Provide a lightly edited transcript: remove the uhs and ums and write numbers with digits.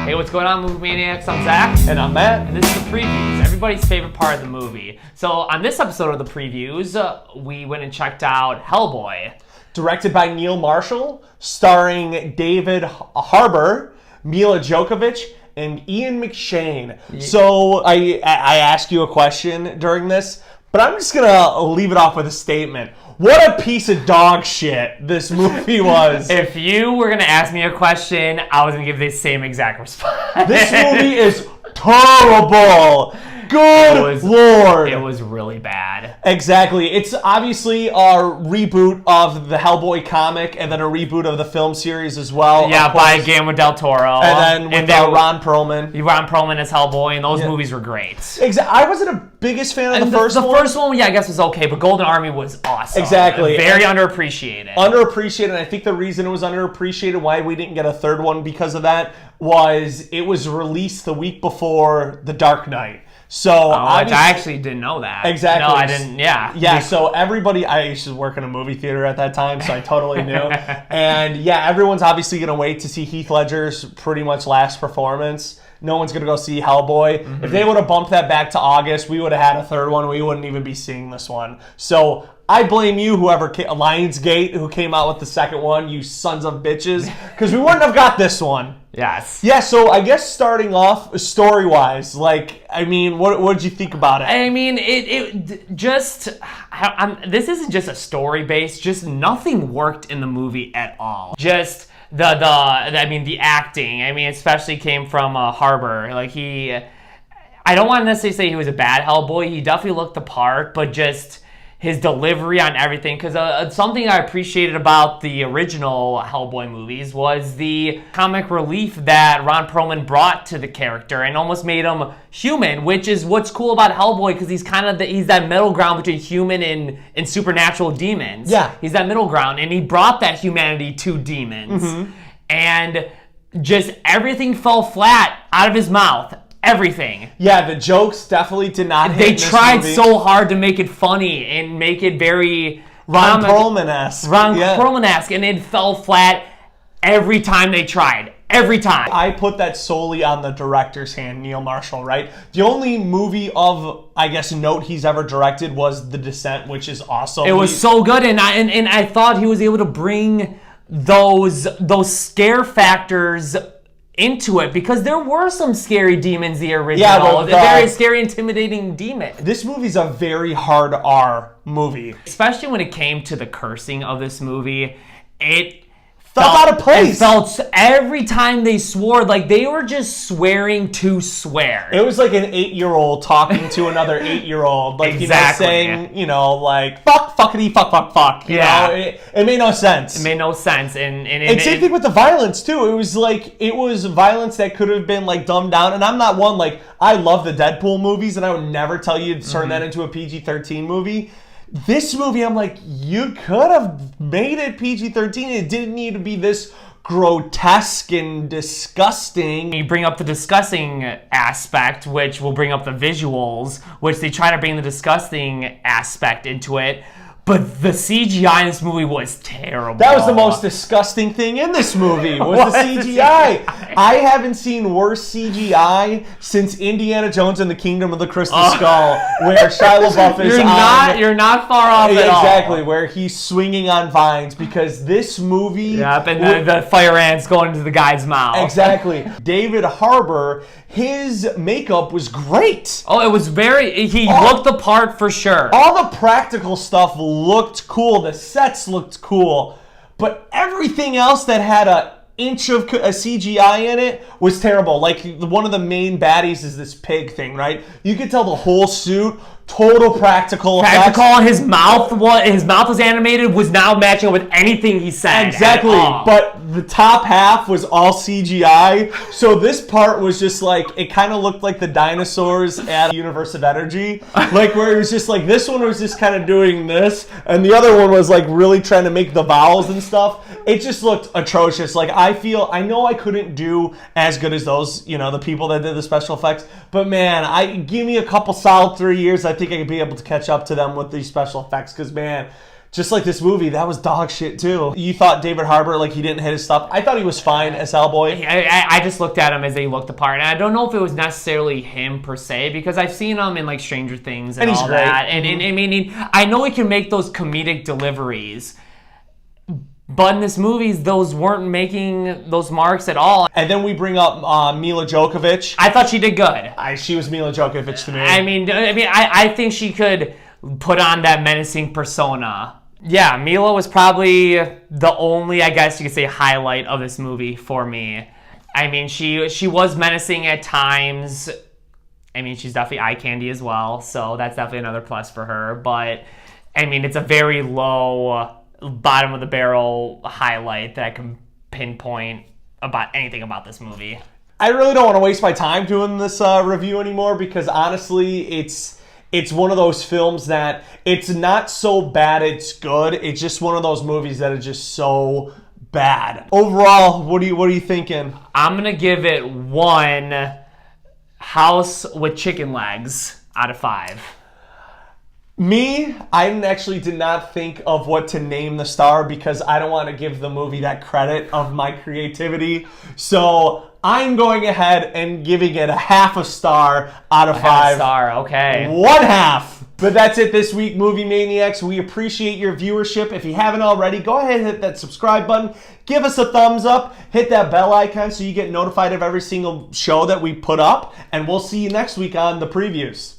Hey, what's going on, Movie Maniacs? I'm Zach. And I'm Matt. And this is the previews, everybody's favorite part of the movie. So on this episode of the previews, we went and checked out Hellboy. Directed by Neil Marshall, starring David Harbour, Mila Djokovic, and Ian McShane. Yeah. So I asked you a question during this, but I'm just going to leave it off with a statement. What a piece of dog shit this movie was. If you were going to ask me a question, I was going to give the same exact response. This movie is terrible. Good Lord. It was really bad. Exactly. It's obviously a reboot of the Hellboy comic and then a reboot of the film series as well. Yeah, by Guillermo del Toro. And then with Ron Perlman. Ron Perlman as Hellboy, and those movies were great. I wasn't a biggest fan of the first one. The first one, yeah, I guess was okay, but Golden Army was awesome. Exactly. Very underappreciated. Underappreciated, and I think the reason it was underappreciated, why we didn't get a third one because of that, was it was released the week before The Dark Knight. So I actually didn't know that. Exactly. No, I didn't. Yeah. Yeah. So everybody, I used to work in a movie theater at that time, so I totally knew. And yeah, everyone's obviously gonna wait to see Heath Ledger's pretty much last performance. No one's gonna go see Hellboy. Mm-hmm. If they would have bumped that back to August, we would have had a third one. We wouldn't even be seeing this one. So I blame you, whoever Lionsgate, who came out with the second one, you sons of bitches, because we wouldn't have got this one. Yes. Yeah, so I guess starting off story-wise, what did you think about it? I mean, this isn't just a story base. Just nothing worked in the movie at all. Just the acting. I mean, especially came from Harbour. I don't want to necessarily say he was a bad Hellboy. He definitely looked the part, but just his delivery on everything, because something I appreciated about the original Hellboy movies was the comic relief that Ron Perlman brought to the character and almost made him human, which is what's cool about Hellboy, because he's kind of he's that middle ground between human and supernatural demons. Yeah, he's that middle ground, and he brought that humanity to demons, and just everything fell flat out of his mouth. Everything. Yeah, the jokes definitely did not hit. They tried so hard to make it funny and make it very Ron Perlman-esque. Perlman-esque, and it fell flat every time they tried. Every time. I put that solely on the director's hand, Neil Marshall, right? The only movie of, I guess, note he's ever directed was The Descent, which is awesome. It was so good, and I thought he was able to bring those scare factors into it, because there were some scary demons in the original. Yeah, very scary, intimidating demon. This movie's a very hard R movie. Especially when it came to the cursing of this movie, it felt out of place. It felt every time they swore like they were just swearing to swear. It was like an 8-year-old talking to another 8-year-old, exactly. Saying, fuck, fuckity, fuck, fuck, fuck. You know, it made no sense. It made no sense, and same thing with the violence too. It was violence that could have been dumbed down. And I'm not one I love the Deadpool movies, and I would never tell you to turn that into a PG-13 movie. This movie, I'm you could have made it PG-13. It didn't need to be this grotesque and disgusting. You bring up the disgusting aspect, which will bring up the visuals, which they try to bring the disgusting aspect into it. But the CGI in this movie was terrible. That was the most disgusting thing in this movie, was the CGI. I haven't seen worse CGI since Indiana Jones and the Kingdom of the Crystal Skull, where Shia LaBeouf is You're not far off at all. Exactly, where he's swinging on vines, because this movie... Yep, and the fire ants going into the guy's mouth. Exactly. David Harbour, his makeup was great. Oh, it was he looked the part for sure. All the practical stuff looked cool. The sets looked cool. But everything else that had an inch of a CGI in it was terrible. One of the main baddies is this pig thing, right? You could tell the whole suit, total practical effects. And his mouth was animated, was now matching up with anything he said. Exactly. But the top half was all CGI. So this part was just it kind of looked like the dinosaurs at Universe of Energy. Where it was just this one was just kind of doing this, and the other one was really trying to make the vowels and stuff. It just looked atrocious. I know I couldn't do as good as those, the people that did the special effects, but man, give me a couple solid 3 years, I think I could be able to catch up to them with these special effects, because man, just like this movie, that was dog shit too. You thought David Harbour, like, he didn't hit his stuff. I thought he was fine as Hellboy. I just looked at him as they looked apart, and I don't know if it was necessarily him per se, because I've seen him in like Stranger Things and he's all great. that, and I mean, I know he can make those comedic deliveries, but in this movie, those weren't making those marks at all. And then we bring up Mila Djokovic. I thought she did good. She was Mila Djokovic to me. I think she could put on that menacing persona. Yeah, Mila was probably the only, I guess you could say, highlight of this movie for me. I mean, she was menacing at times. I mean, she's definitely eye candy as well, so that's definitely another plus for her. But, I mean, it's a very low, bottom of the barrel highlight that I can pinpoint about anything about this movie. I really don't want to waste my time doing this review anymore, because honestly, it's one of those films that it's not so bad it's good. It's just one of those movies that is just so bad. Overall, what are you thinking? I'm gonna give it 1 house with chicken legs out of 5. Me, I actually did not think of what to name the star, because I don't want to give the movie that credit of my creativity. So I'm going ahead and giving it a half a star out of 5. Half a star, okay. 1/2. But that's it this week, Movie Maniacs. We appreciate your viewership. If you haven't already, go ahead and hit that subscribe button. Give us a thumbs up. Hit that bell icon so you get notified of every single show that we put up. And we'll see you next week on the previews.